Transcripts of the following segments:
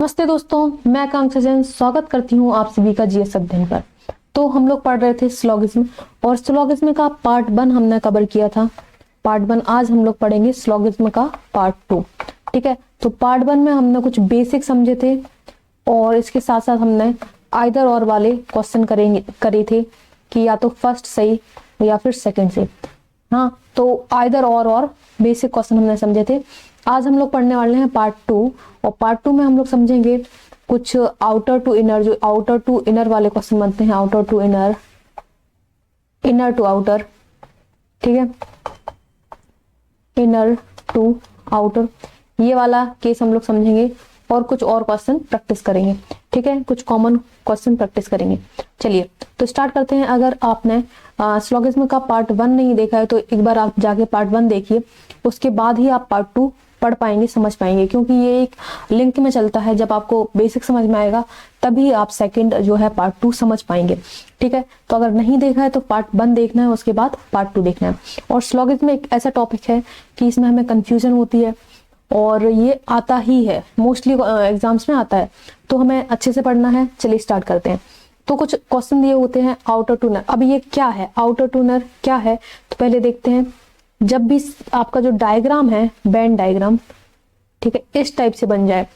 नमस्ते दोस्तों, मैं आकांक्षा जैन स्वागत करती हूँ आप सभी का जीएस अध्ययन पर। तो हम लोग पढ़ रहे थे स्लोगिज्म और स्लोगिज्म का पार्ट 1 हमने कवर किया था। पार्ट 1 आज हम लोग पढ़ेंगे स्लोगिज्म का पार्ट 2। ठीक है, तो पार्ट 1 में हमने कुछ बेसिक समझे थे और इसके साथ साथ हमने आइदर और वाले क्वेश्चन करे थे कि या तो फर्स्ट सही या फिर सेकंड से। हाँ, तो आइदर और बेसिक क्वेश्चन हमने समझे थे। आज हम लोग पढ़ने वाले हैं पार्ट 2 और पार्ट 2 में हम लोग समझेंगे कुछ आउटर टू इनर, जो आउटर टू इनर वाले क्वेश्चन बनते हैं, outer to inner, inner to outer. ठीक है, इनर टू आउटर, ये वाला केस हम लोग समझेंगे और कुछ और क्वेश्चन प्रैक्टिस करेंगे। ठीक है, कुछ कॉमन क्वेश्चन प्रैक्टिस करेंगे। चलिए तो स्टार्ट करते हैं। अगर आपने स्लोगिज्म का पार्ट 1 नहीं देखा है तो एक बार आप जाके पार्ट 1 देखिए, उसके बाद ही आप पार्ट 2 पढ़ पाएंगे, समझ पाएंगे, क्योंकि ये एक लिंक में चलता है। जब आपको बेसिक समझ में आएगा तभी आप सेकंड जो है पार्ट 2 समझ पाएंगे। ठीक है, तो अगर नहीं देखा है तो पार्ट 1 देखना है, उसके बाद पार्ट 2 देखना है। और स्लोगिज्म एक ऐसा टॉपिक है कि इसमें हमें कंफ्यूजन होती है और ये आता ही है, मोस्टली एग्जाम्स में आता है, तो हमें अच्छे से पढ़ना है। चलिए स्टार्ट करते हैं। तो कुछ क्वेश्चन दिए होते हैं आउटर टू इनर। अब ये क्या है, आउटर टू इनर क्या है, तो पहले देखते हैं। जब भी आपका जो डायग्राम है, बैंड डायग्राम, ठीक है, इस टाइप से बन जाए,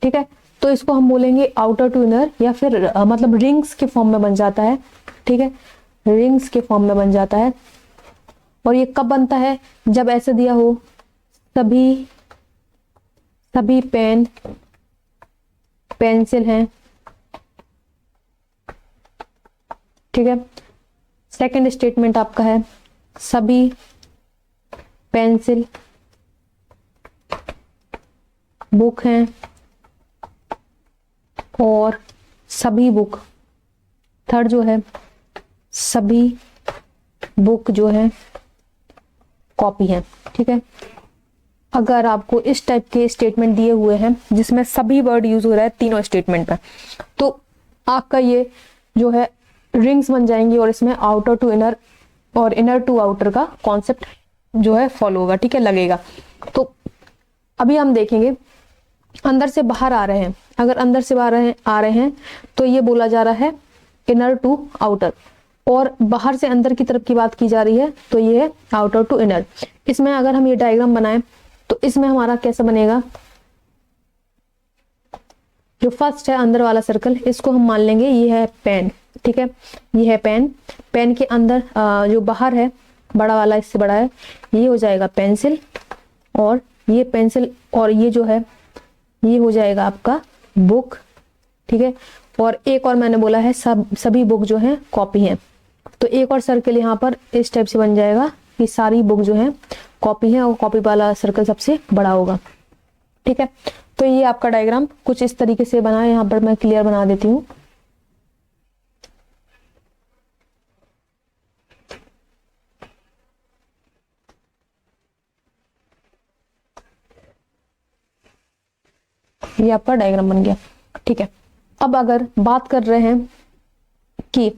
ठीक है, तो इसको हम बोलेंगे आउटर टू इनर, या फिर मतलब रिंग्स के फॉर्म में बन जाता है। ठीक है, रिंग्स के फॉर्म में बन जाता है। और ये कब बनता है, जब ऐसे दिया हो सभी पेन पेंसिल हैं। ठीक है, सेकंड स्टेटमेंट आपका है सभी पेंसिल बुक हैं और सभी बुक, थर्ड जो है सभी बुक जो है कॉपी है। ठीक है, अगर आपको इस टाइप के स्टेटमेंट दिए हुए हैं जिसमें सभी वर्ड यूज हो रहा है तीनों स्टेटमेंट में, तो आपका ये जो है रिंग्स बन जाएंगी और इसमें आउटर टू इनर और इनर टू आउटर का कॉन्सेप्ट जो है फॉलो होगा। ठीक है, लगेगा। तो अभी हम देखेंगे अंदर से बाहर आ रहे हैं। अगर अंदर से बाहर आ रहे हैं तो ये बोला जा रहा है इनर टू आउटर, और बाहर से अंदर की तरफ की बात की जा रही है तो ये है आउटर टू इनर। इसमें अगर हम ये डायग्राम बनाएं तो इसमें हमारा कैसा बनेगा, जो फर्स्ट है अंदर वाला सर्कल, इसको हम मान लेंगे ये है पेन। ठीक है, ये है पेन। पेन के अंदर जो बाहर है बड़ा वाला, इससे बड़ा है, ये हो जाएगा पेंसिल, और ये पेंसिल और ये जो है ये हो जाएगा आपका बुक। ठीक है, और एक और मैंने बोला है सभी बुक जो है कॉपी है, तो एक और सर्कल यहाँ पर इस टाइप से बन जाएगा कि सारी बुक जो है कॉपी है और कॉपी वाला सर्कल सबसे बड़ा होगा। ठीक है, तो ये आपका डायग्राम कुछ इस तरीके से बना है। यहाँ पर मैं क्लियर बना देती हूँ। ये आपका डायग्राम बन गया। ठीक है, अब अगर बात कर रहे हैं कि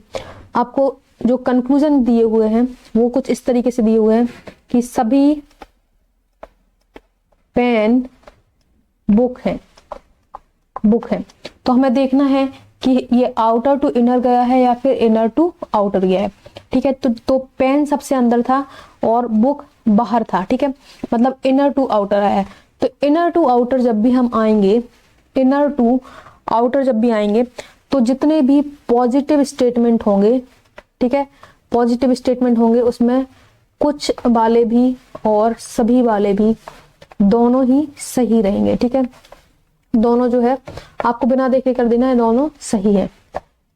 आपको जो कंक्लूजन दिए हुए हैं वो कुछ इस तरीके से दिए हुए हैं कि सभी पेन बुक है, तो हमें देखना है कि ये आउटर टू इनर गया है या फिर इनर टू आउटर गया है। ठीक है, तो पेन सबसे अंदर था और बुक बाहर था। ठीक है, मतलब इनर टू आउटर आया है। तो इनर टू आउटर जब भी हम आएंगे, इनर टू आउटर जब भी आएंगे, तो जितने भी पॉजिटिव स्टेटमेंट होंगे, ठीक है, पॉजिटिव स्टेटमेंट होंगे, उसमें कुछ वाले भी और सभी वाले भी दोनों ही सही रहेंगे। ठीक है, दोनों जो है आपको बिना देखे कर देना है, दोनों सही है।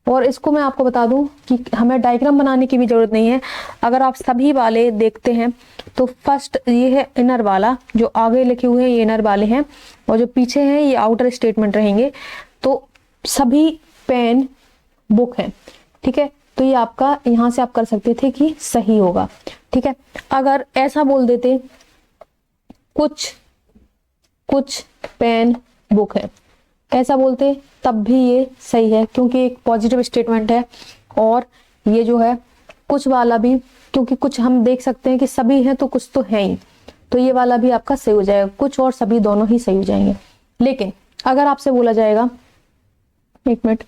और इसको मैं आपको बता दूं कि हमें डायग्राम बनाने की भी जरूरत नहीं है। अगर आप सभी वाले देखते हैं तो फर्स्ट ये है इनर वाला, जो आगे लिखे हुए हैं ये इनर वाले हैं, और जो पीछे हैं ये आउटर स्टेटमेंट रहेंगे। तो सभी पेन बुक है। ठीक है, तो ये आपका यहां से आप कर सकते थे कि सही होगा। ठीक है, अगर ऐसा बोल देते कुछ पेन बुक है, ऐसा बोलते तब भी ये सही है, क्योंकि एक पॉजिटिव स्टेटमेंट है। और ये जो है कुछ वाला भी, क्योंकि कुछ हम देख सकते हैं कि सभी हैं तो कुछ तो है ही, तो ये वाला भी आपका सही हो जाएगा। कुछ और सभी दोनों ही सही हो जाएंगे। लेकिन अगर आपसे बोला जाएगा, एक मिनट,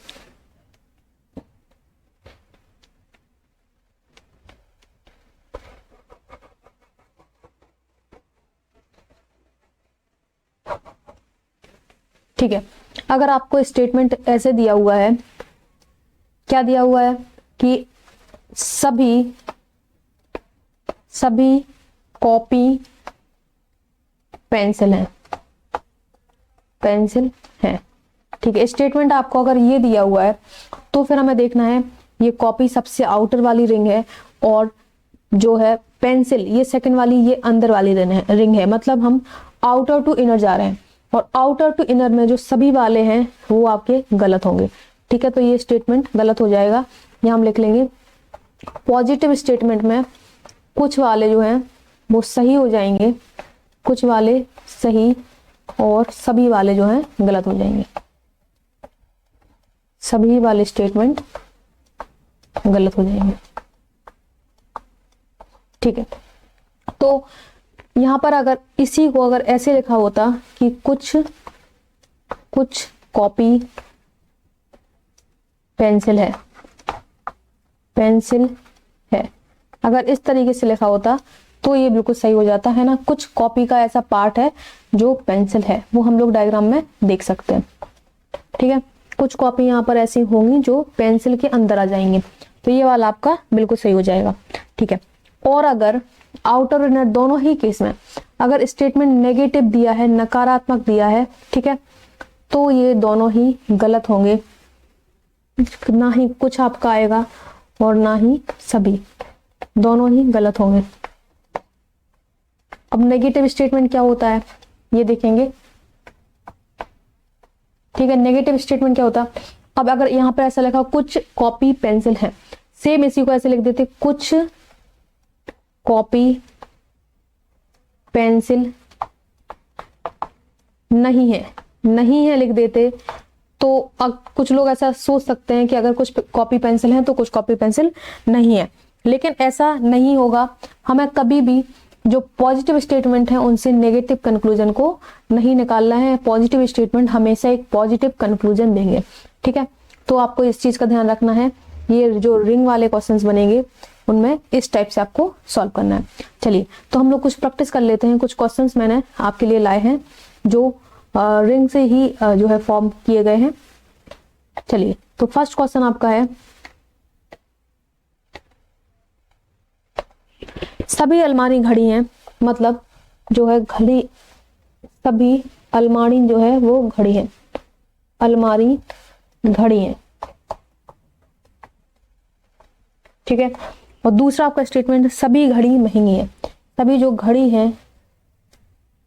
ठीक है, अगर आपको स्टेटमेंट ऐसे दिया हुआ है, क्या दिया हुआ है कि सभी कॉपी पेंसिल है, पेंसिल है, ठीक है। स्टेटमेंट आपको अगर ये दिया हुआ है तो फिर हमें देखना है ये कॉपी सबसे आउटर वाली रिंग है और जो है पेंसिल ये सेकंड वाली, ये अंदर वाली रिंग है। मतलब हम आउटर टू इनर जा रहे हैं और आउटर टू इनर में जो सभी वाले हैं वो आपके गलत होंगे, ठीक है। तो ये स्टेटमेंट गलत हो जाएगा। यहाँ हम लिख लेंगे पॉजिटिव स्टेटमेंट में कुछ वाले जो हैं वो सही हो जाएंगे, कुछ वाले सही और सभी वाले जो हैं गलत हो जाएंगे, सभी वाले स्टेटमेंट गलत हो जाएंगे, ठीक है। तो यहां पर अगर इसी को अगर ऐसे लिखा होता कि कुछ कॉपी पेंसिल है, पेंसिल है, अगर इस तरीके से लिखा होता तो ये बिल्कुल सही हो जाता है ना। कुछ कॉपी का ऐसा पार्ट है जो पेंसिल है, वो हम लोग डायग्राम में देख सकते हैं, ठीक है। कुछ कॉपी यहाँ पर ऐसी होंगी जो पेंसिल के अंदर आ जाएंगे, तो ये वाला आपका बिल्कुल सही हो जाएगा, ठीक है। और अगर आउटर इनर दोनों ही केस में अगर स्टेटमेंट नेगेटिव दिया है, नकारात्मक दिया है, ठीक है, तो ये दोनों ही गलत होंगे, ना ही कुछ आपका आएगा और ना ही सभी, दोनों ही गलत होंगे। अब नेगेटिव स्टेटमेंट क्या होता है ये देखेंगे, ठीक है। नेगेटिव स्टेटमेंट क्या होता है, अब अगर यहाँ पर ऐसा लिखा कुछ कॉपी पेंसिल है, सेम इसी को ऐसे लिख देते कुछ कॉपी पेंसिल नहीं है, नहीं है लिख देते, तो अब कुछ लोग ऐसा सोच सकते हैं कि अगर कुछ कॉपी पेंसिल है तो कुछ कॉपी पेंसिल नहीं है, लेकिन ऐसा नहीं होगा। हमें कभी भी जो पॉजिटिव स्टेटमेंट है उनसे नेगेटिव कंक्लूजन को नहीं निकालना है। पॉजिटिव स्टेटमेंट हमेशा एक पॉजिटिव कंक्लूजन देंगे, ठीक है। तो आपको इस चीज का ध्यान रखना है। ये जो रिंग वाले क्वेश्चंस बनेंगे उनमें इस टाइप से आपको सॉल्व करना है। चलिए तो हम लोग कुछ प्रैक्टिस कर लेते हैं। कुछ क्वेश्चंस मैंने आपके लिए लाए हैं जो रिंग से ही जो है फॉर्म किए गए हैं। चलिए तो फर्स्ट क्वेश्चन आपका है, सभी अलमारी घड़ी हैं, मतलब जो है घड़ी, सभी अलमारी जो है वो घड़ी है, अलमारी घड़ी है, ठीक है। और दूसरा आपका स्टेटमेंट सभी घड़ी महंगी है, सभी जो घड़ी है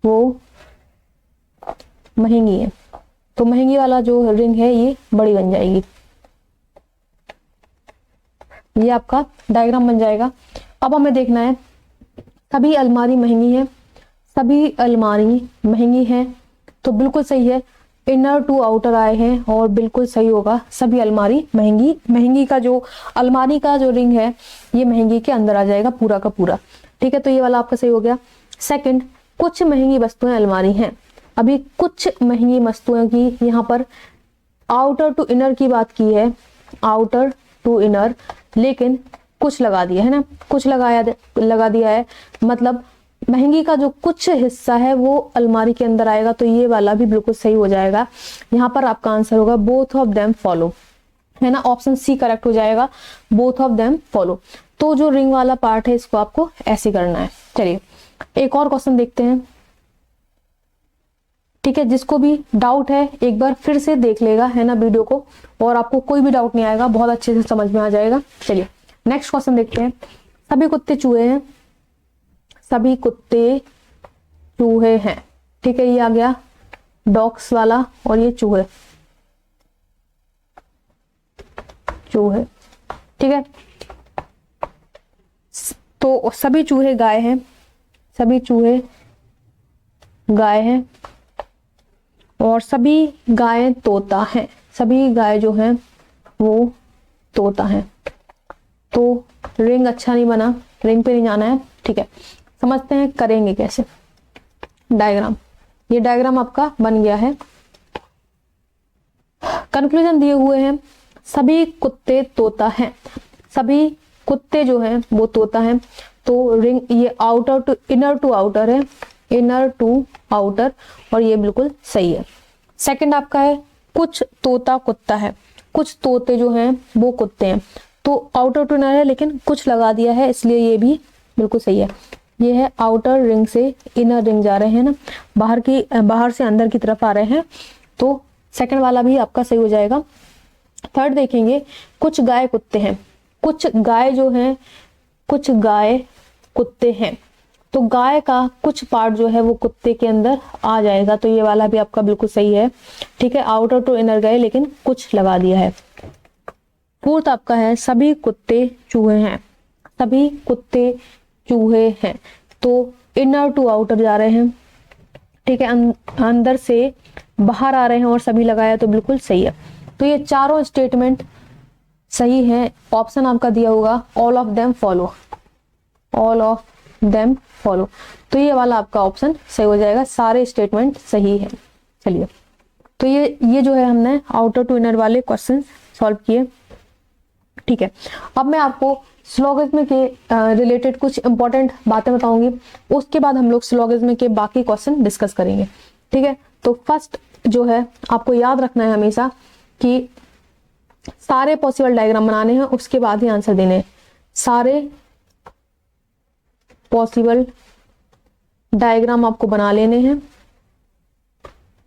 वो महंगी है, तो महंगी वाला जो रिंग है ये बड़ी बन जाएगी, ये आपका डायग्राम बन जाएगा। अब हमें देखना है सभी अलमारी महंगी है, सभी अलमारी महंगी है, तो बिल्कुल सही है, इनर टू आउटर आए हैं और बिल्कुल सही होगा, सभी अलमारी महंगी, महंगी का जो अलमारी का जो रिंग है ये महंगी के अंदर आ जाएगा पूरा का पूरा, ठीक है। तो ये वाला आपका सही हो गया। सेकंड, कुछ महंगी वस्तुएं अलमारी हैं, अभी कुछ महंगी वस्तुएं की यहाँ पर आउटर टू इनर की बात की है, आउटर टू इनर, लेकिन कुछ लगा दिया है ना, कुछ लगा दिया है, मतलब महंगी का जो कुछ हिस्सा है वो अलमारी के अंदर आएगा, तो ये वाला भी बिल्कुल सही हो जाएगा। यहाँ पर आपका आंसर होगा बोथ ऑफ देम फॉलो, है ना, ऑप्शन सी करेक्ट हो जाएगा, बोथ ऑफ देम फॉलो। तो जो रिंग वाला पार्ट है इसको आपको ऐसे करना है। चलिए एक और क्वेश्चन देखते हैं, ठीक है। जिसको भी डाउट है एक बार फिर से देख लेगा, है ना, वीडियो को, और आपको कोई भी डाउट नहीं आएगा, बहुत अच्छे से समझ में आ जाएगा। चलिए नेक्स्ट क्वेश्चन देखते हैं, सभी कुत्ते चूहे हैं, सभी कुत्ते चूहे हैं, ठीक है, ये आ गया डॉग्स वाला और ये चूहे, चूहे, ठीक है। तो सभी चूहे गाय हैं, सभी चूहे गाय हैं, और सभी गाय तोता हैं, सभी गाय जो हैं वो तोता हैं। तो रिंग अच्छा नहीं बना, रिंग पे नहीं जाना है, ठीक है। समझते हैं करेंगे कैसे। डायग्राम, ये डायग्राम आपका बन गया है, कंक्लूजन दिए हुए हैं, सभी कुत्ते तोता हैं, सभी कुत्ते जो हैं वो तोता हैं। तो रिंग ये आउटर टू आउटर है, इनर टू आउटर, और ये बिल्कुल सही है। सेकंड आपका है कुछ तोता कुत्ता है, कुछ तोते जो हैं वो कुत्ते हैं। तो आउटर टू इनर है लेकिन कुछ लगा दिया है, इसलिए ये भी बिल्कुल सही है। ये है आउटर रिंग से इनर रिंग जा रहे हैं ना, बाहर से अंदर की तरफ आ रहे हैं, तो सेकंड वाला भी आपका सही हो जाएगा। थर्ड देखेंगे, कुछ गाय कुत्ते हैं, कुछ गाय जो हैं, कुछ गाय कुत्ते हैं। तो गाय का कुछ पार्ट जो है वो कुत्ते के अंदर आ जाएगा, तो ये वाला भी आपका बिल्कुल सही है। ठीक है, आउटर टू इनर गए लेकिन कुछ लगा दिया है। फोर्थ आपका है सभी कुत्ते चूहे हैं, सभी कुत्ते चूहे हैं। तो इनर टू आउटर जा रहे हैं, ठीक है, अंदर से बाहर आ रहे हैं और सभी लगाया, तो बिल्कुल सही है। तो ये चारों स्टेटमेंट सही है। ऑप्शन आपका दिया होगा all of them follow, all of them follow, तो ये वाला आपका ऑप्शन सही हो जाएगा, सारे स्टेटमेंट सही है। चलिए, तो ये जो है हमने आउटर टू इनर वाले क्वेश्चन सॉल्व किए। ठीक है, अब मैं आपको सिलोगिज्म के रिलेटेड कुछ इंपॉर्टेंट बातें बताऊंगी, उसके बाद हम लोग सिलोगिज्म के बाकी क्वेश्चन डिस्कस करेंगे। ठीक है, तो फर्स्ट जो है आपको याद रखना है हमेशा कि सारे पॉसिबल डायग्राम बनाने हैं, उसके बाद ही आंसर देने हैं। सारे पॉसिबल डायग्राम आपको बना लेने हैं,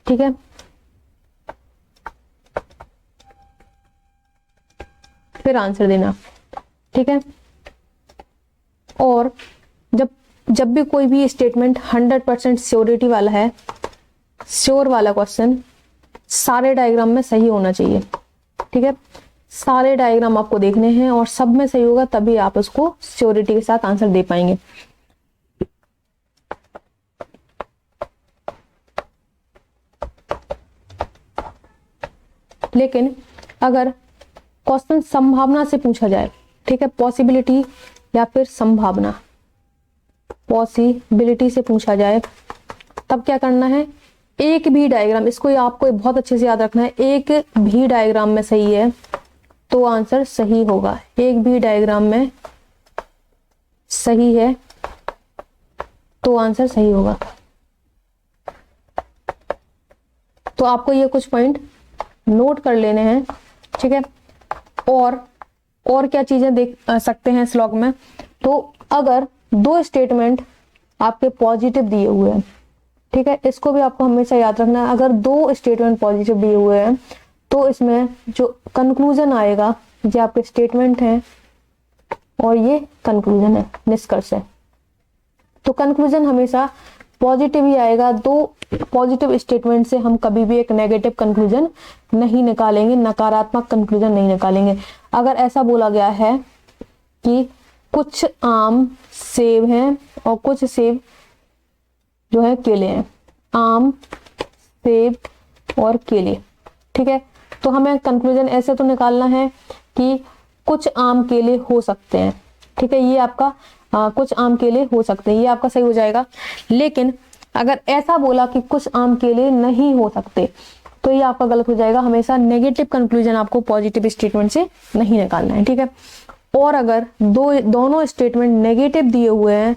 ठीक है, फिर आंसर देना। ठीक है, और जब भी कोई भी स्टेटमेंट 100% श्योरिटी वाला है, श्योर वाला क्वेश्चन, सारे डायग्राम में सही होना चाहिए। ठीक है, सारे डायग्राम आपको देखने हैं और सब में सही होगा, तभी आप उसको श्योरिटी के साथ आंसर दे पाएंगे। लेकिन अगर क्वेश्चन संभावना से पूछा जाए, ठीक है, पॉसिबिलिटी या फिर संभावना, पॉसिबिलिटी से पूछा जाए, तब क्या करना है, एक भी डायग्राम, इसको आपको बहुत अच्छे से याद रखना है, एक भी डायग्राम में सही है तो आंसर सही होगा। एक भी डायग्राम में सही है तो आंसर सही होगा। तो आपको ये कुछ पॉइंट नोट कर लेने हैं। ठीक है, और क्या चीजें देख सकते हैं स्लॉग में, तो अगर दो स्टेटमेंट आपके पॉजिटिव दिए हुए हैं, ठीक है, इसको भी आपको हमेशा याद रखना है। अगर दो स्टेटमेंट पॉजिटिव दिए हुए हैं तो इसमें जो कंक्लूजन आएगा, ये आपके स्टेटमेंट हैं और ये कंक्लूजन है, निष्कर्ष है, तो कंक्लूजन हमेशा पॉजिटिव ही आएगा। दो पॉजिटिव स्टेटमेंट से हम कभी भी एक नेगेटिव कंक्लूजन नहीं निकालेंगे, नकारात्मक कंक्लूजन नहीं निकालेंगे। अगर ऐसा बोला गया है कि कुछ आम सेब हैं और कुछ सेब जो है केले हैं, आम सेब और केले, ठीक है, तो हमें कंक्लूजन ऐसे तो निकालना है कि कुछ आम केले हो सकते हैं। ठीक है, ये आपका कुछ आम केले हो सकते हैं, ये आपका सही हो जाएगा। लेकिन अगर ऐसा बोला कि कुछ आम केले नहीं हो सकते, तो ये आपका गलत हो जाएगा। हमेशा नेगेटिव कंक्लूजन आपको पॉजिटिव स्टेटमेंट से नहीं निकालना है। ठीक है, और अगर दोनों स्टेटमेंट नेगेटिव दिए हुए हैं,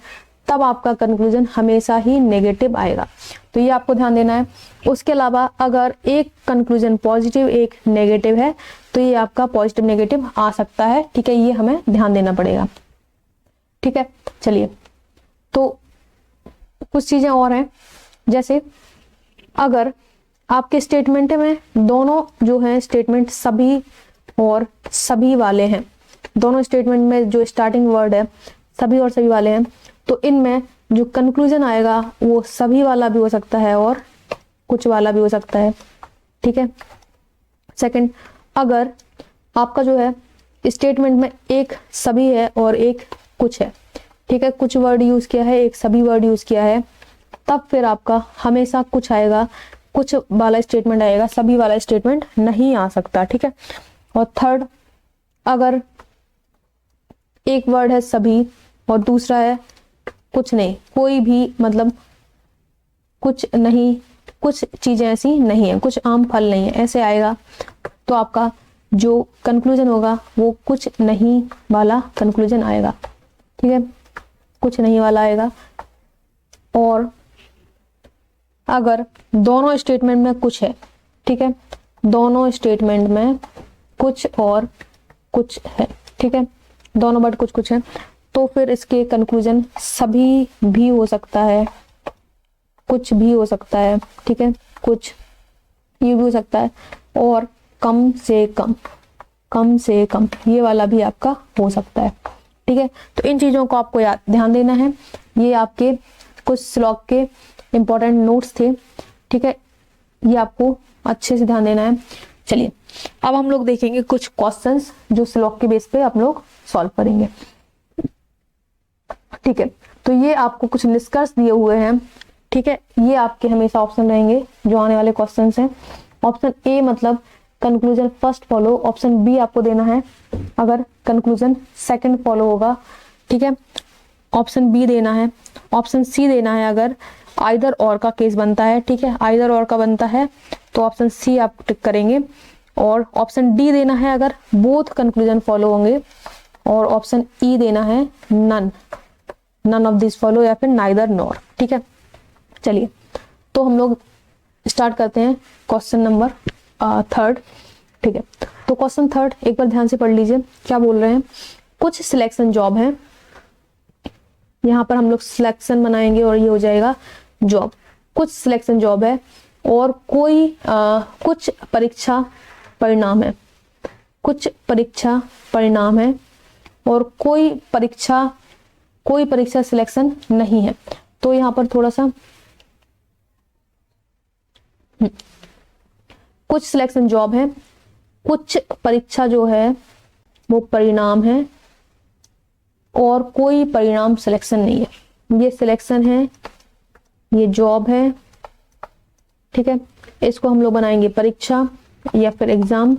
तब आपका कंक्लूजन हमेशा ही नेगेटिव आएगा, तो ये आपको ध्यान देना है। उसके अलावा अगर एक कंक्लूजन पॉजिटिव एक नेगेटिव है, तो ये आपका पॉजिटिव नेगेटिव आ सकता है। ठीक है, ये हमें ध्यान देना पड़ेगा। ठीक है, चलिए, तो कुछ चीजें और हैं, जैसे अगर आपके स्टेटमेंट में दोनों जो हैं स्टेटमेंट सभी और सभी वाले हैं, दोनों स्टेटमेंट में जो स्टार्टिंग वर्ड है सभी और सभी वाले हैं, तो इनमें जो कंक्लूजन आएगा वो सभी वाला भी हो सकता है और कुछ वाला भी हो सकता है। ठीक है, सेकंड, अगर आपका जो है स्टेटमेंट में एक सभी है और एक कुछ है, ठीक है, कुछ वर्ड यूज किया है, एक सभी वर्ड यूज किया है, तब फिर आपका हमेशा कुछ आएगा, कुछ वाला स्टेटमेंट आएगा, सभी वाला स्टेटमेंट नहीं आ सकता। ठीक है, और थर्ड, अगर एक वर्ड है सभी और दूसरा है कुछ नहीं, कोई भी मतलब कुछ नहीं, कुछ चीजें ऐसी नहीं है, कुछ आम फल नहीं है, ऐसे आएगा, तो आपका जो कंक्लूजन होगा वो कुछ नहीं वाला कंक्लूजन आएगा, ठीक है, कुछ नहीं वाला आएगा। और अगर दोनों स्टेटमेंट में कुछ है, ठीक है, दोनों स्टेटमेंट में कुछ और कुछ है, ठीक है, दोनों बट कुछ कुछ है, तो फिर इसके कंक्लूजन सभी भी हो सकता है, कुछ भी हो सकता है, ठीक है, कुछ ये भी हो सकता है, और कम से कम, कम से कम ये वाला भी आपका हो सकता है, ठीक है। तो इन चीजों को आपको याद ध्यान देना है। ये आपके कुछ श्लोक के इंपॉर्टेंट नोट्स थे, ठीक है, ये आपको अच्छे से ध्यान देना है। चलिए अब हम लोग देखेंगे कुछ क्वेश्चंस जो श्लोक के बेस पे आप लोग सॉल्व करेंगे, ठीक है। तो ये आपको कुछ निष्कर्ष दिए हुए हैं, ठीक है, ये आपके हमेशा ऑप्शन रहेंगे जो आने वाले क्वेश्चंस हैं। ऑप्शन ए मतलब conclusion first follow, option B आपको देना है अगर कंक्लूजन सेकंड फॉलो होगा, ठीक है, ऑप्शन बी देना है, ऑप्शन सी देना है अगर आइदर और का केस बनता है, ठीक है, आइदर और का बनता है तो ऑप्शन सी आप टिक करेंगे, और ऑप्शन डी देना है अगर बोथ कंक्लूजन फॉलो होंगे, और ऑप्शन ई देना है none, none of this follow या फिर नाइदर नॉर, ठीक है। चलिए तो हम लोग स्टार्ट करते हैं क्वेश्चन नंबर थर्ड, ठीक है। तो क्वेश्चन थर्ड एक बार ध्यान से पढ़ लीजिए, क्या बोल रहे हैं, कुछ सिलेक्शन जॉब है, यहाँ पर हम लोग सिलेक्शन बनाएंगे और ये हो जाएगा जॉब, कुछ सिलेक्शन जॉब है और कोई कुछ परीक्षा परिणाम है, कुछ परीक्षा परिणाम है और कोई परीक्षा सिलेक्शन नहीं है। तो यहाँ पर थोड़ा सा कुछ सिलेक्शन जॉब है, कुछ परीक्षा जो है वो परिणाम है और कोई परिणाम सिलेक्शन नहीं है। ये सिलेक्शन है, ये जॉब है, ठीक है, इसको हम लोग बनाएंगे परीक्षा या फिर एग्जाम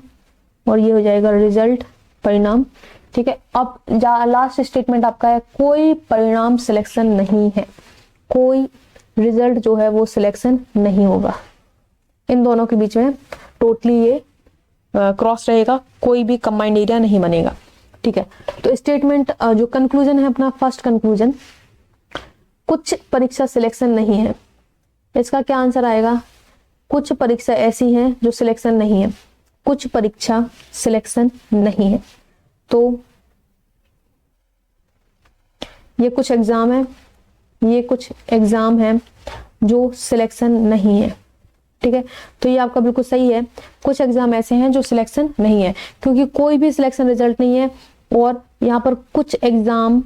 और ये हो जाएगा रिजल्ट, परिणाम, ठीक है। अब लास्ट स्टेटमेंट आपका है कोई परिणाम सिलेक्शन नहीं है, कोई रिजल्ट जो है वो सिलेक्शन नहीं होगा। इन दोनों के बीच में टोटली ये क्रॉस रहेगा, कोई भी कंबाइंड एरिया नहीं बनेगा, ठीक है। तो स्टेटमेंट जो कंक्लूजन है अपना फर्स्ट कंक्लूजन, कुछ परीक्षा सिलेक्शन नहीं है, इसका क्या आंसर आएगा, कुछ परीक्षा ऐसी हैं जो सिलेक्शन नहीं है, कुछ परीक्षा सिलेक्शन नहीं है। तो ये कुछ एग्जाम है, ये कुछ एग्जाम है जो सिलेक्शन नहीं है, ठीक है। तो ये आपका बिल्कुल सही है, कुछ एग्जाम ऐसे हैं जो सिलेक्शन नहीं है, क्योंकि कोई भी सिलेक्शन रिजल्ट नहीं है, और यहाँ पर कुछ एग्जाम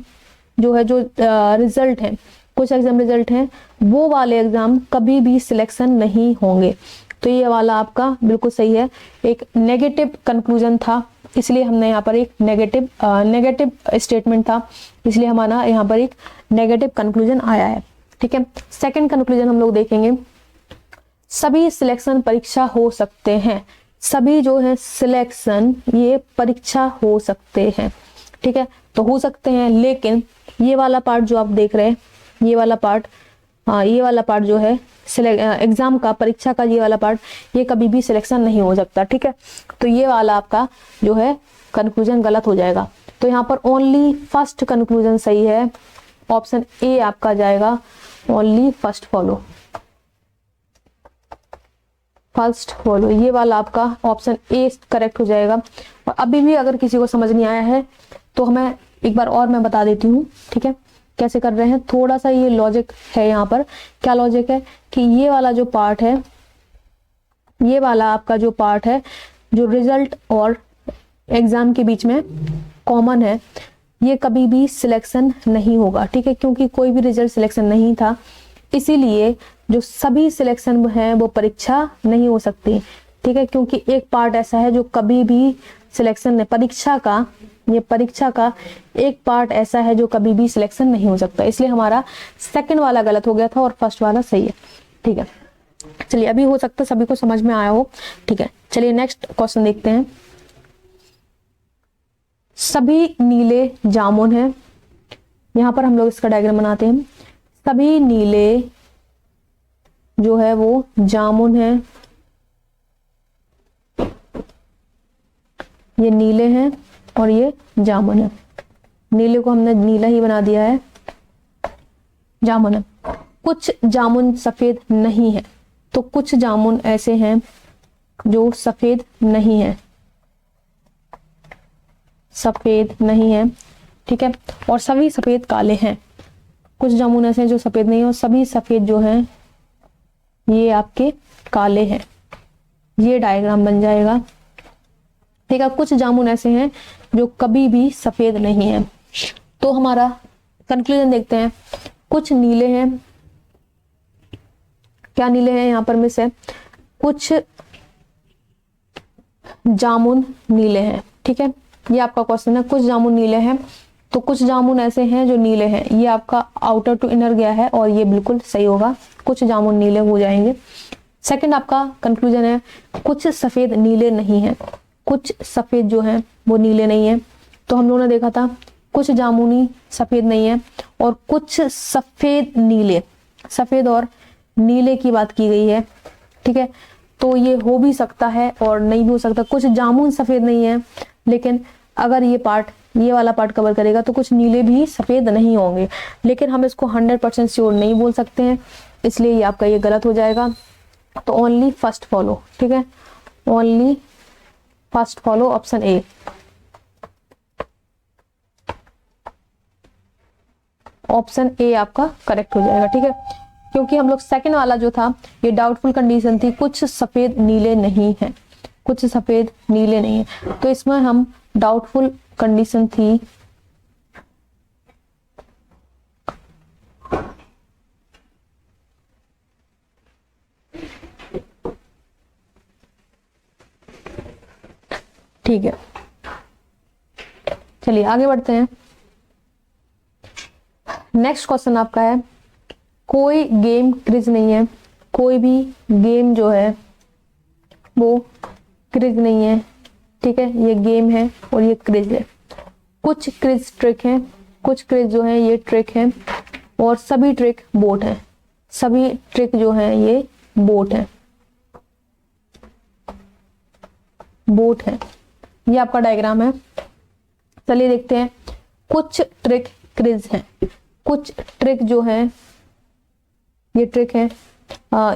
जो है जो रिजल्ट है, कुछ एग्जाम रिजल्ट हैं, वो वाले एग्जाम कभी भी सिलेक्शन नहीं होंगे। तो ये वाला आपका बिल्कुल सही है, एक नेगेटिव कंक्लूजन था, इसलिए हमने यहाँ पर एक नेगेटिव स्टेटमेंट था, इसलिए हमारा यहाँ पर एक नेगेटिव कंक्लूजन आया है, ठीक है। सेकंड कंक्लूजन हम लोग देखेंगे, सभी सिलेक्शन परीक्षा हो सकते हैं, सभी जो है सिलेक्शन ये परीक्षा हो सकते हैं, ठीक है। तो हो सकते हैं, लेकिन ये वाला पार्ट जो आप देख रहे हैं, ये वाला पार्ट, हाँ ये वाला पार्ट जो है एग्जाम का, परीक्षा का ये वाला पार्ट, ये कभी भी सिलेक्शन नहीं हो सकता, ठीक है। तो ये वाला आपका जो है कंक्लूजन गलत हो जाएगा। तो यहाँ पर ओनली फर्स्ट कंक्लूजन सही है, ऑप्शन ए आपका जाएगा, only first follow, first follow, ये वाला आपका ऑप्शन ए करेक्ट हो जाएगा। और अभी भी अगर किसी को समझ नहीं आया है तो हमें एक बार और मैं बता देती हूँ, ठीक है, कैसे कर रहे हैं। थोड़ा सा ये लॉजिक है यहाँ पर, क्या लॉजिक है कि ये वाला जो पार्ट है, ये वाला आपका जो पार्ट है जो रिजल्ट और एग्जाम के बीच में कॉमन है, ये कभी भी सिलेक्शन नहीं होगा, ठीक है, क्योंकि कोई भी रिजल्ट सिलेक्शन नहीं था, इसीलिए जो सभी सिलेक्शन है वो परीक्षा नहीं हो सकती, ठीक है, क्योंकि एक पार्ट ऐसा है जो कभी भी सिलेक्शन नहीं, परीक्षा का, ये परीक्षा का एक पार्ट ऐसा है जो कभी भी सिलेक्शन नहीं हो सकता, इसलिए हमारा सेकंड वाला गलत हो गया था और फर्स्ट वाला सही है, ठीक है। चलिए अभी हो सकता है सभी को समझ में आया हो, ठीक है। चलिए नेक्स्ट क्वेश्चन देखते हैं, सभी नीले जामुन है, यहाँ पर हम लोग इसका डायग्राम बनाते हैं, सभी नीले जो है वो जामुन है ये नीले हैं और ये जामुन है। नीले को हमने नीला ही बना दिया है, जामुन है। कुछ जामुन सफेद नहीं है, तो कुछ जामुन ऐसे हैं जो सफेद नहीं है, सफेद नहीं है, ठीक है। और सभी सफेद काले हैं। कुछ जामुन ऐसे हैं जो सफेद नहीं है और सभी सफेद जो हैं ये आपके काले हैं। ये डायग्राम बन जाएगा, ठीक है। कुछ जामुन ऐसे हैं जो कभी भी सफेद नहीं है। तो हमारा कंक्लूजन देखते हैं। कुछ नीले हैं, क्या नीले हैं यहां पर मिस है, कुछ जामुन नीले हैं, ठीक है। ये आपका क्वेश्चन है, कुछ जामुन नीले हैं। तो कुछ जामुन ऐसे हैं जो नीले हैं, ये आपका आउटर टू इनर गया है और ये बिल्कुल सही होगा, कुछ जामुन नीले हो जाएंगे। सेकंड आपका कंक्लूजन है, कुछ सफेद नीले नहीं है, कुछ सफेद जो है वो नीले नहीं है। तो हम लोगों ने देखा था कुछ जामुनी सफेद नहीं है और कुछ सफेद नीले, सफेद और नीले की बात की गई है, ठीक है। तो ये हो भी सकता है और नहीं भी हो सकता। कुछ जामुन सफेद नहीं है, लेकिन अगर ये पार्ट, ये वाला पार्ट कवर करेगा तो कुछ नीले भी सफेद नहीं होंगे, लेकिन हम इसको 100% श्योर नहीं बोल सकते हैं, इसलिए ये आपका ये गलत हो जाएगा। तो ओनली फर्स्ट फॉलो, ठीक है, only first follow, option A. Option A आपका करेक्ट हो जाएगा, ठीक है। क्योंकि हम लोग सेकंड वाला जो था ये डाउटफुल कंडीशन थी, कुछ सफेद नीले नहीं है, कुछ सफेद नीले नहीं है, तो इसमें हम डाउटफुल कंडीशन थी ठीक है। चलिए आगे बढ़ते हैं। नेक्स्ट क्वेश्चन आपका है, कोई गेम क्रिज नहीं है, कोई भी गेम जो है वो क्रिज नहीं है, ठीक है। ये गेम है और ये क्रिज है। कुछ क्रिज ट्रिक है, कुछ क्रिज जो है ये ट्रिक है और सभी ट्रिक बोट है, सभी ट्रिक जो है ये बोट है, बोट है। ये आपका डायग्राम है। चलिए देखते हैं। कुछ ट्रिक क्रिज है, कुछ ट्रिक जो है ये ट्रिक है,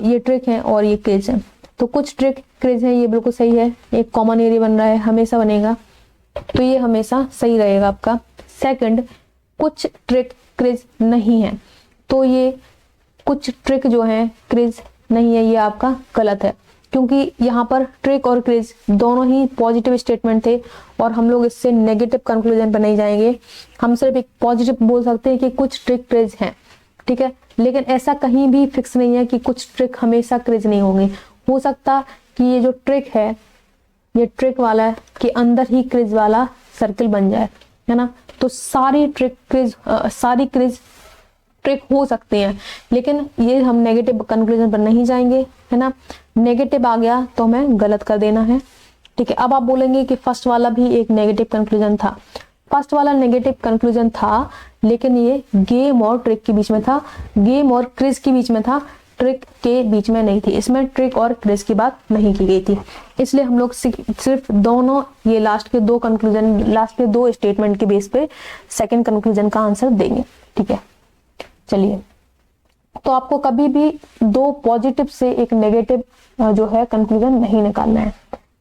ये ट्रिक है और ये क्रिज है। तो कुछ ट्रिक क्रिज है, ये बिल्कुल सही है, एक कॉमन एरिया बन रहा है, हमेशा बनेगा, तो ये हमेशा सही रहेगा आपका। सेकंड, कुछ ट्रिक क्रिज नहीं है, तो ये कुछ ट्रिक जो है क्रिज नहीं है, ये आपका गलत है, क्योंकि यहाँ पर ट्रिक और क्रिज दोनों ही पॉजिटिव स्टेटमेंट थे और हम लोग इससे नेगेटिव कंक्लूजन पर नहीं जाएंगे। हम सिर्फ एक पॉजिटिव बोल सकते हैं कि कुछ ट्रिक क्रिज है, ठीक है। लेकिन ऐसा कहीं भी फिक्स नहीं है कि कुछ ट्रिक हमेशा क्रिज नहीं होंगे। हो सकता कि ये जो ट्रिक है, ये ट्रिक वाला के अंदर ही क्रिज वाला सर्किल बन जाए, है ना। तो सारी ट्रिक क्रिज, सारी क्रिज ट्रिक हो सकते हैं, लेकिन ये हम नेगेटिव कंक्लूजन पर नहीं जाएंगे, है ना। नेगेटिव आ गया तो हमें गलत कर देना है, ठीक है। अब आप बोलेंगे कि फर्स्ट वाला भी एक नेगेटिव कंक्लूजन था। फर्स्ट वाला नेगेटिव कंक्लूजन था, लेकिन ये गेम और ट्रिक के बीच में था, गेम और क्रिज के बीच में था, ट्रिक के बीच में नहीं थी। इसमें ट्रिक और क्रिज की बात नहीं की गई थी, इसलिए हम लोग सिर्फ दोनों ये लास्ट के दो कंक्लूजन, लास्ट के दो स्टेटमेंट के बेस पे सेकंड कंक्लूजन का आंसर देंगे, ठीक है। चलिए, तो आपको कभी भी दो पॉजिटिव से एक नेगेटिव जो है कंक्लूजन नहीं निकालना है,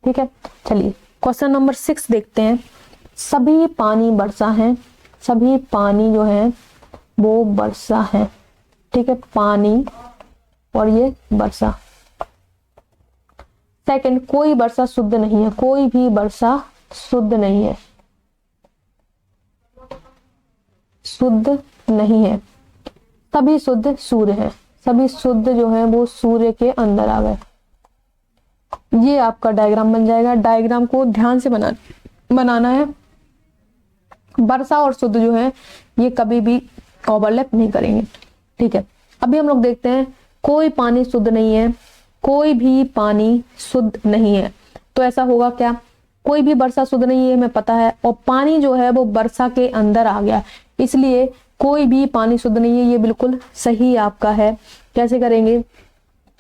ठीक है। चलिए क्वेश्चन नंबर 6 देखते हैं। सभी पानी बरसा है, सभी पानी जो है वो बरसा है, ठीक है, पानी और ये वर्षा। सेकंड, कोई वर्षा शुद्ध नहीं है, कोई भी वर्षा शुद्ध नहीं है, शुद्ध नहीं है, सभी शुद्ध सूर्य है, सभी शुद्ध जो है वो सूर्य के अंदर आ गए। ये आपका डायग्राम बन जाएगा। डायग्राम को ध्यान से बनाना है। वर्षा और शुद्ध जो है ये कभी भी ओवरलैप नहीं करेंगे, ठीक है। अभी हम लोग देखते हैं, कोई पानी शुद्ध नहीं है, कोई भी पानी शुद्ध नहीं है, तो ऐसा होगा क्या, कोई भी वर्षा शुद्ध नहीं है हमें पता है, और पानी जो है वो वर्षा के अंदर आ गया, इसलिए कोई भी पानी शुद्ध नहीं है, ये बिल्कुल सही आपका है। कैसे करेंगे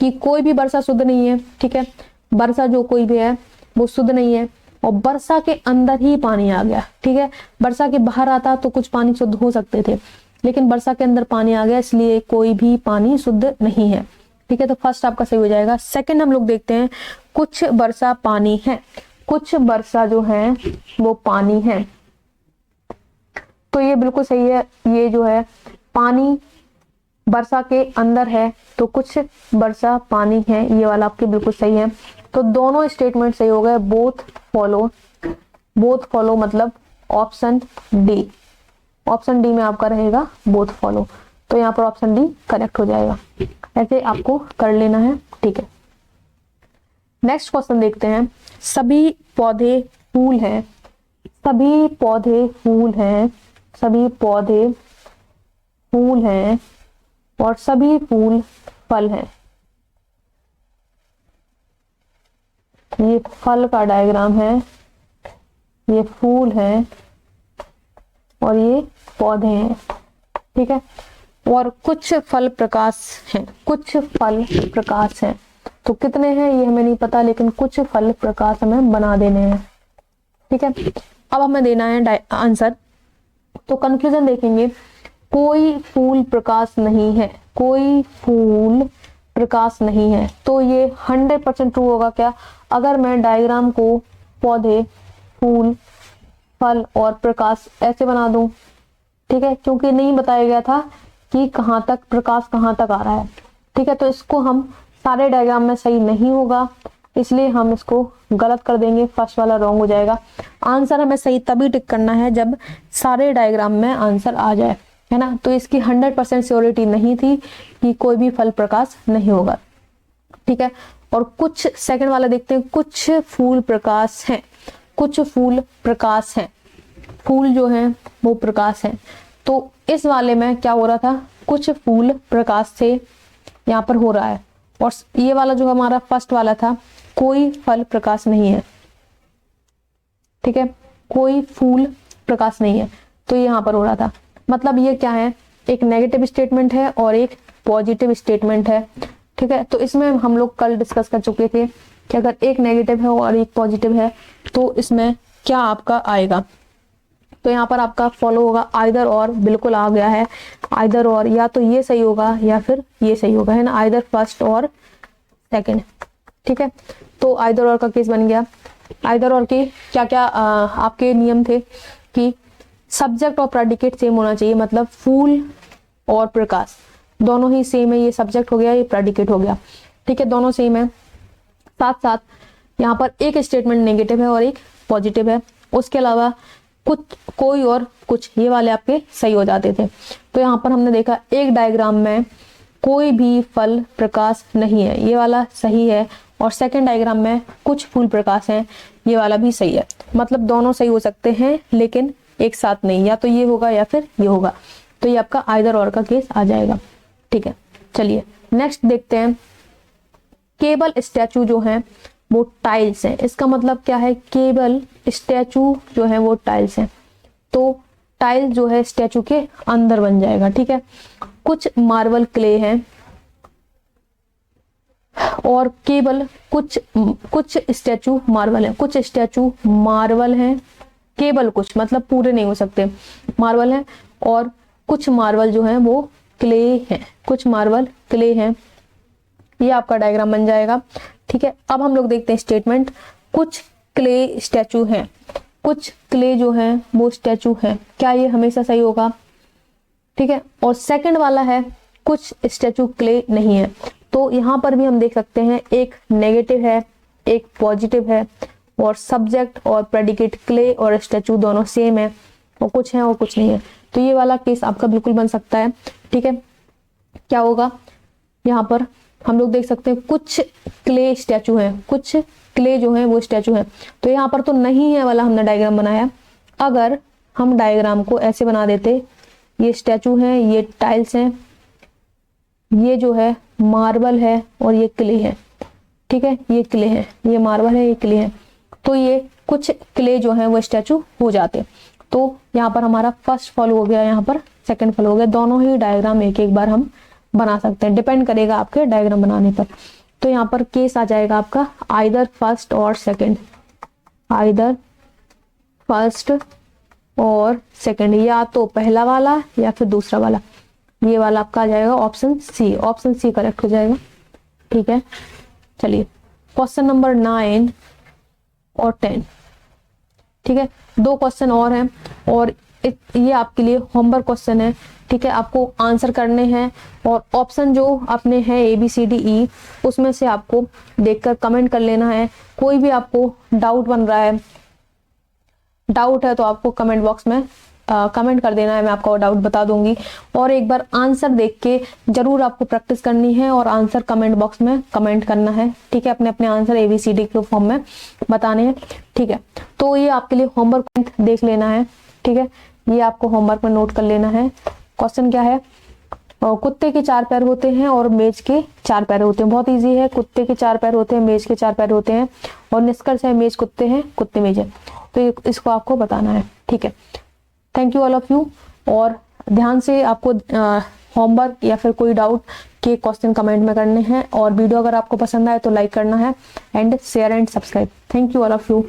कि कोई भी वर्षा शुद्ध नहीं है, ठीक है, वर्षा जो कोई भी है वो शुद्ध नहीं है, और वर्षा के अंदर ही पानी आ गया, ठीक है। वर्षा के बाहर आता तो कुछ पानी शुद्ध हो सकते थे, लेकिन वर्षा के अंदर पानी आ गया, इसलिए कोई भी पानी शुद्ध नहीं है, ठीक है। तो फर्स्ट आपका सही हो जाएगा। सेकंड हम लोग देखते हैं, कुछ वर्षा पानी है, कुछ वर्षा जो है वो पानी है, तो ये बिल्कुल सही है। ये जो है पानी वर्षा के अंदर है, तो कुछ वर्षा पानी है, ये वाला आपके बिल्कुल सही है। तो दोनों स्टेटमेंट सही हो गए। बोथ फॉलो, बोथ फॉलो मतलब ऑप्शन डी, ऑप्शन डी में आपका रहेगा बोथ फॉलो, तो यहाँ पर ऑप्शन डी करेक्ट हो जाएगा। ऐसे आपको कर लेना है, ठीक है। नेक्स्ट क्वेश्चन देखते हैं, सभी पौधे फूल हैं, सभी पौधे फूल हैं, सभी पौधे फूल हैं और सभी फूल फल हैं। ये फल का डायग्राम है, ये फूल है और ये पौधे हैं, ठीक है। और कुछ फल प्रकाश हैं, कुछ फल प्रकाश हैं, तो कितने हैं ये हमें नहीं पता, लेकिन कुछ फल प्रकाश हमें बना देने हैं, ठीक है। अब हमें देना है आंसर। तो कंक्लूजन देखेंगे, कोई फूल प्रकाश नहीं है, कोई फूल प्रकाश नहीं है, तो ये 100% ट्रू होगा। क्या? अगर मैं डायग्राम को पौधे, फूल, फल और प्रकाश ऐसे बना दूं, ठीक है, क्योंकि नहीं बताया गया था कि कहाँ तक प्रकाश कहाँ तक आ रहा है, ठीक है। तो इसको हम सारे डायग्राम में सही नहीं होगा, इसलिए हम इसको गलत कर देंगे, फर्स्ट वाला रॉन्ग हो जाएगा। आंसर हमें सही तभी टिक करना है जब सारे डायग्राम में आंसर आ जाए, है ना। तो इसकी 100% श्योरिटी नहीं थी कि कोई भी फल प्रकाश नहीं होगा, ठीक है। और कुछ सेकंड वाला देखते हैं, कुछ फूल प्रकाश हैं, कुछ फूल प्रकाश हैं, फूल जो हैं वो प्रकाश हैं। तो इस वाले में क्या हो रहा था, कुछ फूल प्रकाश से यहाँ पर हो रहा है, और ये वाला जो हमारा फर्स्ट वाला था, कोई फल प्रकाश नहीं है, ठीक है, कोई फूल प्रकाश नहीं है, तो यहाँ पर हो रहा था। मतलब ये क्या है, एक नेगेटिव स्टेटमेंट है और एक पॉजिटिव स्टेटमेंट है, ठीक है। तो इसमें हम लोग कल डिस्कस कर चुके थे कि अगर एक नेगेटिव है और एक पॉजिटिव है तो इसमें क्या आपका आएगा। तो यहाँ पर आपका फॉलो होगा आइदर और, बिल्कुल आ गया है आइदर और, या तो ये सही होगा या फिर ये सही होगा, है ना, आइदर फर्स्ट और सेकंड, ठीक है। तो आइदर और का केस बन गया। आइदर और के क्या क्या आपके नियम थे कि सब्जेक्ट और प्रेडिकेट सेम होना चाहिए, मतलब फूल और प्रकाश दोनों ही सेम है, ये सब्जेक्ट हो गया, ये प्रेडिकेट हो गया, ठीक है, दोनों सेम है। साथ साथ यहाँ पर एक स्टेटमेंट नेगेटिव है और एक पॉजिटिव है, उसके अलावा कुछ, कोई और कुछ, ये वाले आपके सही हो जाते थे। तो यहाँ पर हमने देखा एक डायग्राम में कोई भी फल प्रकाश नहीं है, ये वाला सही है, और सेकंड डायग्राम में कुछ फूल प्रकाश हैं, ये वाला भी सही है। मतलब दोनों सही हो सकते हैं लेकिन एक साथ नहीं, या तो ये होगा या फिर ये होगा, तो ये आपका आइदर और का केस आ जाएगा, ठीक है। चलिए नेक्स्ट देखते हैं, केबल स्टैचू जो है वो टाइल्स हैं। इसका मतलब क्या है, केबल स्टैचू जो है वो टाइल्स हैं, तो टाइल जो है स्टैचू के अंदर बन जाएगा, ठीक है। कुछ मार्बल क्ले हैं और केबल कुछ स्टैचू मार्बल है, कुछ स्टैचू मार्बल हैं, केबल कुछ मतलब पूरे नहीं हो सकते, मार्बल है, और कुछ मार्बल जो है वो क्ले हैं, कुछ मार्बल क्ले हैं, ये आपका डायग्राम बन जाएगा, ठीक है। अब हम लोग देखते हैं स्टेटमेंट, कुछ क्ले स्टैचू हैं, कुछ क्ले जो है वो स्टैचू है, क्या ये हमेशा सही होगा, ठीक है। और सेकंड वाला है कुछ स्टैचू क्ले नहीं है, तो यहाँ पर भी हम देख सकते हैं एक नेगेटिव है एक पॉजिटिव है, और सब्जेक्ट और प्रेडिकेट क्ले और स्टैचू दोनों सेम है, और कुछ है और कुछ नहीं है, तो ये वाला केस आपका बिल्कुल बन सकता है, ठीक है। क्या होगा, यहाँ पर हम लोग देख सकते हैं कुछ क्ले स्टैचू हैं, कुछ क्ले जो है वो स्टैचू है, तो यहाँ पर तो नहीं है वाला हमने डायग्राम बनाया। अगर हम डायग्राम को ऐसे बना देते, ये स्टैचू है, ये टाइल्स हैं, ये जो है मार्बल है और ये क्ले है, ठीक है, ये क्ले है, ये मार्बल है, ये क्ले है, तो ये कुछ क्ले जो है वो स्टैचू हो जाते। तो यहाँ पर हमारा फर्स्ट फॉलो हो गया, यहाँ पर सेकंड फॉलो हो गया, दोनों ही डायग्राम एक एक बार हम बना सकते हैं, डिपेंड करेगा आपके डायग्राम बनाने पर। तो यहाँ पर केस आ जाएगा आपका आइदर फर्स्ट और सेकंड, आइदर फर्स्ट और सेकंड, या तो पहला वाला या फिर दूसरा वाला। ये वाला आपका आ जाएगा option C, option C correct हो जाएगा। ठीक है, चलिए क्वेश्चन नंबर 9 और 10। ठीक है, 2 क्वेश्चन और हैं और ये आपके लिए होमवर्क क्वेश्चन है। ठीक है, आपको आंसर करने हैं और ऑप्शन जो अपने हैं ABCDE उसमें से आपको देखकर कमेंट कर लेना है। कोई भी आपको डाउट बन रहा है, डाउट है तो आपको कमेंट बॉक्स में कमेंट कर देना है, मैं आपको डाउट बता दूंगी। और एक बार आंसर देख के जरूर आपको प्रैक्टिस करनी है और आंसर कमेंट बॉक्स में कमेंट करना है। ठीक है, अपने अपने आंसर ABCD के फॉर्म में बताने हैं। ठीक है, तो ये आपके लिए होमवर्क देख लेना है। ठीक है, ये आपको होमवर्क में नोट कर लेना है। क्वेश्चन क्या है, कुत्ते के 4 पैर होते हैं और मेज के 4 पैर होते हैं। बहुत इजी है, कुत्ते के 4 पैर होते हैं, मेज के 4 पैर होते हैं और निष्कर्ष है मेज कुत्ते हैं, कुत्ते मेज है। तो इसको आपको बताना है। ठीक है, thank you all of you. और ध्यान से आपको होमवर्क या फिर कोई डाउट के क्वेश्चन कमेंट में करने हैं और वीडियो अगर आपको पसंद आए तो लाइक करना है and share and subscribe. Thank you all of you.